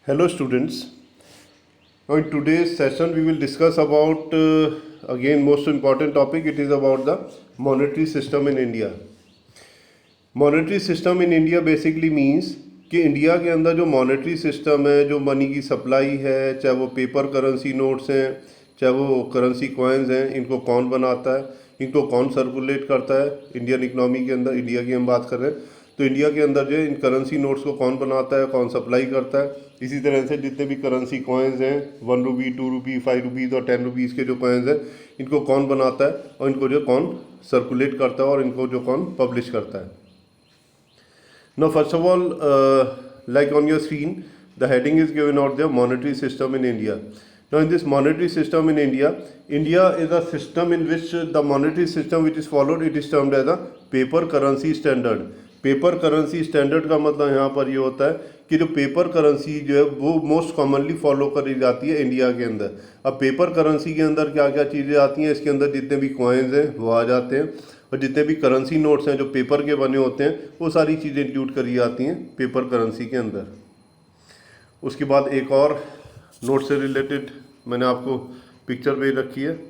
Hello students. Now in today's session we will discuss about again most important topic. It is about the monetary system in India. Monetary system in India basically means कि India के अंदर जो monetary system है, जो money की supply है, चाहे वो पेपर करेंसी नोट्स हैं, चाहे वो करेंसी कॉइन्स हैं, इनको कौन बनाता है, इनको कौन सर्कुलेट करता है इंडियन इकनॉमी के अंदर, इंडिया की हम बात कर रहे हैं तो इंडिया के अंदर जो इन करेंसी नोट्स को कौन बनाता है, कौन सप्लाई करता है। इसी तरह से जितने भी करेंसी कॉइन्स हैं 1 रुपी 2 रुपी 5 रुपीज़ और 10 रुपीज़ के जो कॉइन्स हैं इनको कौन बनाता है और इनको जो कौन सर्कुलेट करता है और इनको जो कौन पब्लिश करता है। Now first of all, like on your screen, the heading is given out there, monetary system in India. Now in this monetary system in India, India is a system in which the monetary system which is followed, it is termed as a paper currency standard. Paper currency standard का मतलब यहाँ पर ये होता है कि जो paper currency जो है वो मोस्ट कॉमनली फॉलो करी जाती है इंडिया के अंदर। अब पेपर करेंसी के अंदर क्या क्या चीज़ें आती हैं, इसके अंदर जितने भी कॉइन्स हैं वो आ जाते हैं और जितने भी करेंसी नोट्स हैं जो पेपर के बने होते हैं वो सारी चीज़ें इंक्लूड करी जाती हैं पेपर करेंसी के अंदर। उसके बाद एक और नोट से रिलेटेड मैंने आपको पिक्चर भेज रखी है।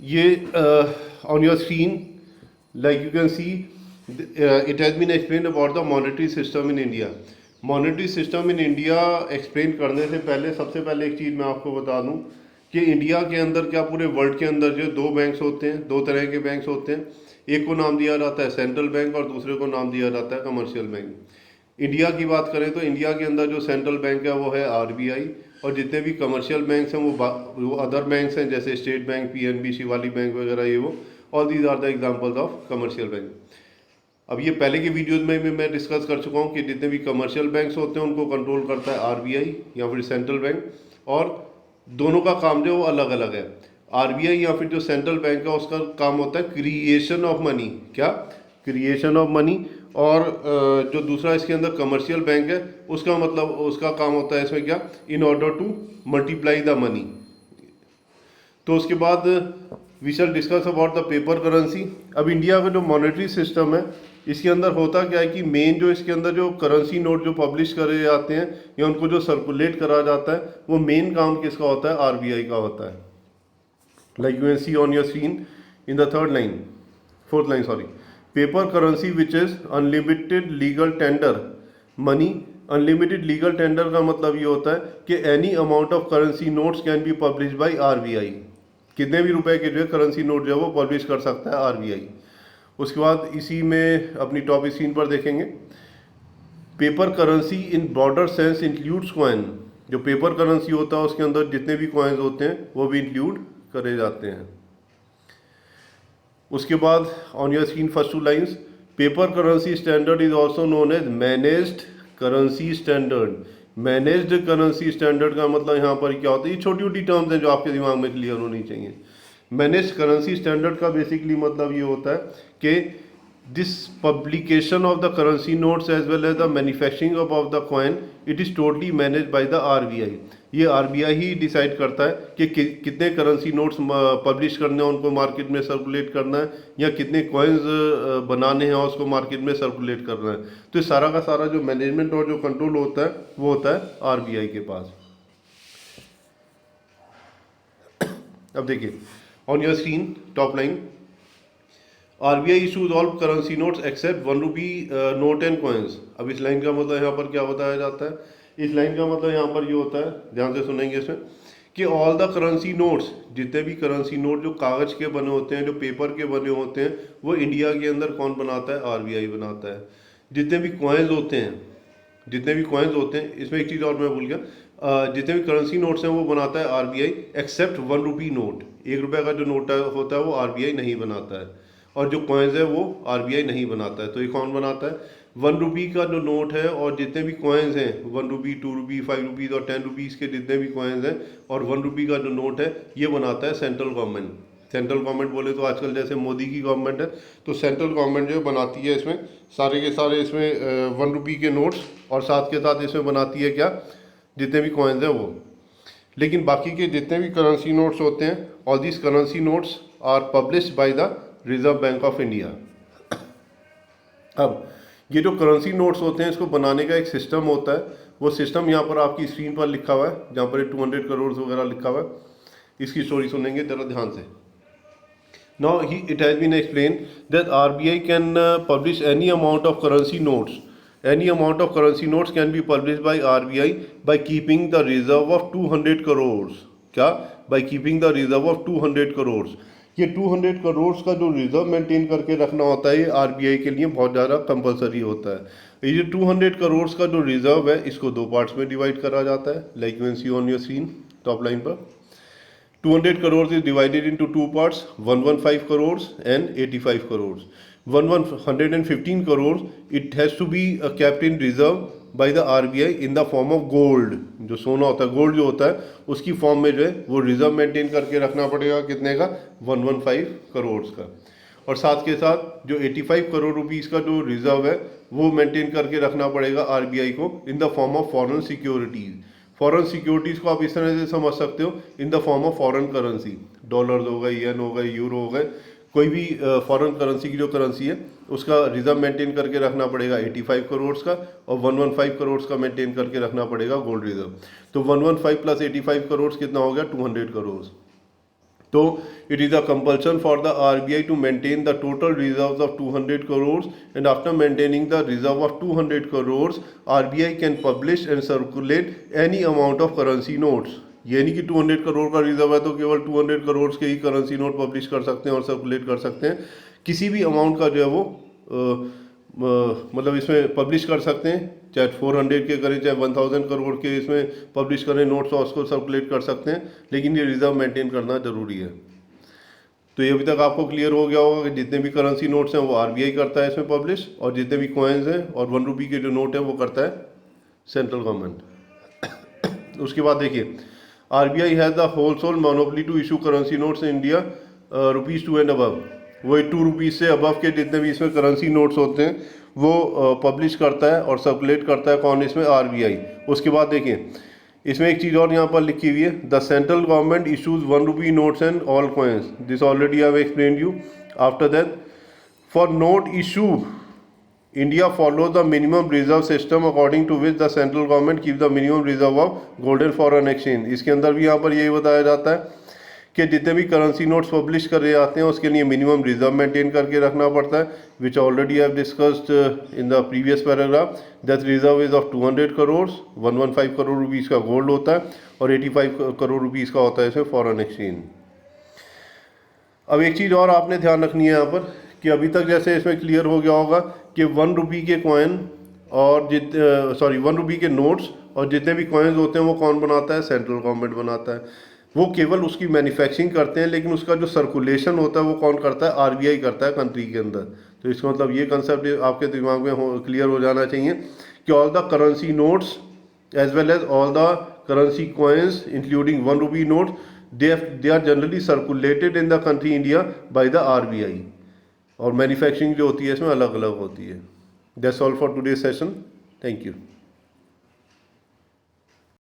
ये on your screen, like you can see, it has been explained about the monetary system in India. Monetary system in India explain करने से पहले सबसे पहले एक चीज़ मैं आपको बता दूं कि इंडिया के अंदर क्या पूरे वर्ल्ड के अंदर जो दो बैंक्स होते हैं, दो तरह के बैंक्स होते हैं। एक को नाम दिया जाता है सेंट्रल बैंक और दूसरे को नाम दिया जाता है कमर्शियल बैंक। इंडिया की बात करें तो इंडिया के अंदर जो सेंट्रल बैंक है वो है RBI और जितने भी कमर्शियल बैंक्स हैं वो अदर बैंक्स हैं जैसे state bank, PNB, Shivalik bank वगैरह, ये वो all these are the examples of commercial bank. अब ये पहले के वीडियोज़ में भी मैं डिस्कस कर चुका हूँ कि जितने भी कमर्शियल बैंक्स होते हैं उनको कंट्रोल करता है RBI या फिर सेंट्रल बैंक, और दोनों का काम जो है वो अलग अलग है। RBI या फिर जो सेंट्रल बैंक है उसका काम होता है क्रिएशन ऑफ मनी, क्या क्रिएशन ऑफ मनी, और जो दूसरा इसके अंदर कमर्शियल बैंक है उसका मतलब उसका काम होता है इसमें क्या, in order to multiply the money. तो उसके बाद we shall discuss about the paper currency. अब इंडिया का जो मॉनेटरी सिस्टम है इसके अंदर होता क्या है कि मेन जो इसके अंदर जो करेंसी नोट जो पब्लिश करे जाते हैं या उनको जो सर्कुलेट करा जाता है वो मेन काम किसका होता है, RBI का होता है। Like you can see on your screen in the fourth line paper currency which is unlimited legal tender money. Unlimited legal tender का मतलब ये होता है कि any amount of currency notes can be publish by RBI। कितने भी रुपए के जो है करेंसी नोट जो है वो पब्लिश कर सकता है RBI। उसके बाद इसी में अपनी टॉप स्क्रीन पर देखेंगे paper currency in broader sense includes coin. जो पेपर करेंसी होता है उसके अंदर जितने भी कॉइन्स होते हैं वो भी इंक्लूड करे जाते हैं। उसके बाद on your screen first 2 lines, paper currency standard is also known as managed currency standard. Managed currency standard का मतलब यहाँ पर क्या होता है, ये छोटी छोटी टर्म्स हैं जो आपके दिमाग में क्लियर होनी चाहिए। मैनेज्ड करेंसी स्टैंडर्ड का बेसिकली मतलब ये होता है कि this publication of the currency notes as well as the manufacturing of the coin it is totally manage by the RBI। ये RBI ही डिसाइड करता है कि कितने करेंसी नोट्स पब्लिश करने हैं, उनको मार्केट में सर्कुलेट करना है, या कितने कॉइन्स बनाने हैं और उसको मार्केट में सर्कुलेट करना है। तो ये सारा का सारा जो मैनेजमेंट और जो कंट्रोल होता है वो होता है RBI के पास। अब देखिए on your screen top line, RBI issues all currency notes except 1 rupee note and coins. अब इस लाइन का मतलब यहाँ पर क्या बताया जाता है, इस लाइन का मतलब यहाँ पर ये होता है, ध्यान से सुनेंगे इसमें, कि ऑल द करेंसी नोट्स, जितने भी करेंसी नोट जो कागज़ के बने होते हैं, जो पेपर के बने होते हैं, वो इंडिया के अंदर कौन बनाता है, RBI बनाता है। जितने भी कॉइन्स होते हैं, इसमें एक चीज़ और मैं भूल गया, जितने भी करेंसी नोट्स हैं वो बनाता है RBI एक्सेप्ट 1 रुपी नोट। 1 रुपये का जो नोट होता है वो RBI नहीं बनाता है, और जो कॉइन्स है वो RBI नहीं बनाता है। तो ये कौन बनाता है, 1 रुपी का जो नोट है और जितने भी कॉइन्स हैं 1 रुपी 2 रुपी 5 रुपीज़ और 10 रुपीज़ के जितने भी कॉइन्स हैं और 1 रुपी का जो नोट है ये बनाता है सेंट्रल गवर्नमेंट। सेंट्रल गवर्नमेंट बोले तो आजकल जैसे मोदी की गवर्नमेंट है तो सेंट्रल गवर्नमेंट जो बनाती है इसमें सारे के सारे इसमें 1 रुपी के नोट्स, और साथ के साथ इसमें बनाती है क्या, जितने भी कॉइन्स हैं वो। लेकिन बाकी के जितने भी करेंसी नोट्स होते हैं, all these currency notes are published by the reserve bank of India. अब ये जो करेंसी नोट्स होते हैं इसको बनाने का एक सिस्टम होता है, वो सिस्टम यहाँ पर आपकी स्क्रीन पर लिखा हुआ है, जहाँ पर 200 करोड़ वगैरह लिखा हुआ है। इसकी स्टोरी सुनेंगे जरा ध्यान से। Now it has been explained that RBI can publish any amount of currency notes. Any amount of currency notes can be published by RBI by keeping the reserve of 200 crores. क्या? By keeping the reserve of 200 crores. ये 200 करोड़ का जो reserve maintain करके रखना होता है ये RBI के लिए बहुत ज़्यादा कंपलसरी होता है। ये 200 करोड़ का जो रिजर्व है इसको दो पार्ट्स में डिवाइड करा जाता है, like you can see on your screen top line पर। 200 crores is divided into two parts, 115 crores and 85 crores. 115 crores, it has to be kept in reserve by the RBI in the form of gold. जो सोना होता है, gold जो होता है उसकी form में जो है वो रिजर्व मेंटेन करके रखना पड़ेगा, कितने का? 115 करोड़ का। और साथ के साथ जो 85 करोड़ रुपीस का जो रिजर्व है वो मेंटेन करके रखना पड़ेगा आरबीआई को in the form of foreign securities. Foreign securities को आप इस तरह से समझ सकते हो, in the form of foreign currency, dollars हो गए, येन हो गए, यूरो हो गए, कोई भी फॉरेन करेंसी की जो करेंसी है उसका रिजर्व मेंटेन करके रखना पड़ेगा 85 करोड़ का, और 115 करोड़ का मेंटेन करके रखना पड़ेगा गोल्ड रिजर्व। तो 115 प्लस 85 करोड़ कितना हो गया? 200 करोड़। तो it is a compulsion for the RBI to maintain the total reserves of 200 crores, and after maintaining the reserve of 200 crores, RBI can publish and circulate any amount of currency notes. ये नहीं कि 200 करोड़ का reserve है तो केवल 200 करोड़ के ही currency note publish कर सकते हैं और सर्कुलेट कर सकते हैं। किसी भी अमाउंट का जो है वो मतलब इसमें पब्लिश कर सकते हैं, चाहे 400 के करें चाहे 1000 करोड़ के इसमें पब्लिश करें नोट्स और उसको सर्कुलेट कर सकते हैं, लेकिन ये रिजर्व मेंटेन करना ज़रूरी है। तो ये अभी तक आपको क्लियर हो गया होगा कि जितने भी करेंसी नोट्स हैं वो आरबीआई करता है इसमें पब्लिश, और जितने भी कॉइन्स हैं और 1 रुपये के जो नोट हैं वो करता है सेंट्रल गवर्नमेंट। उसके बाद देखिए, RBI has the wholesale monopoly to issue currency notes in India ₹2 and above. वही 2 रुपीज़ से अबव के जितने भी इसमें करेंसी नोट्स होते हैं वो पब्लिश करता है और सर्कुलेट करता है कौन? इसमें आरबीआई। उसके बाद देखिए इसमें एक चीज़ और यहाँ पर लिखी हुई है, the central government issues 1 rupee notes and all coins. This already I have explained you. After that for note issue India follow the minimum reserve system according to which the central government keep the minimum reserve of golden foreign exchange. इसके अंदर भी यहाँ पर यही बताया जाता है कि जितने भी करेंसी नोट्स पब्लिश करे जाते हैं उसके लिए मिनिमम रिजर्व मेंटेन करके रखना पड़ता है, विच already have discussed in the previous paragraph. That reserve is of 200 crore, 115 crore rupees का गोल्ड होता है और 85 करोड़ रुपीज़ का होता है इसमें फॉरेन एक्सचेंज। अब एक चीज़ और आपने ध्यान रखनी है यहाँ पर कि अभी तक जैसे इसमें क्लियर हो गया होगा कि 1 रुपये के कॉइन और 1 रुपये के नोट्स और जितने भी कॉइन्स होते हैं वो कौन बनाता है? सेंट्रल गवर्नमेंट बनाता है। वो केवल उसकी मैन्युफैक्चरिंग करते हैं, लेकिन उसका जो सर्कुलेशन होता है वो कौन करता है? आरबीआई करता है कंट्री के अंदर। तो इसका मतलब ये कंसेप्ट आपके दिमाग में क्लियर हो जाना चाहिए कि all the currency notes as well as all the currency coins including 1 rupee note they are generally circulated in the country India by the RBI, और मैन्युफैक्चरिंग जो होती है इसमें अलग अलग होती है। That's all for today session. Thank you.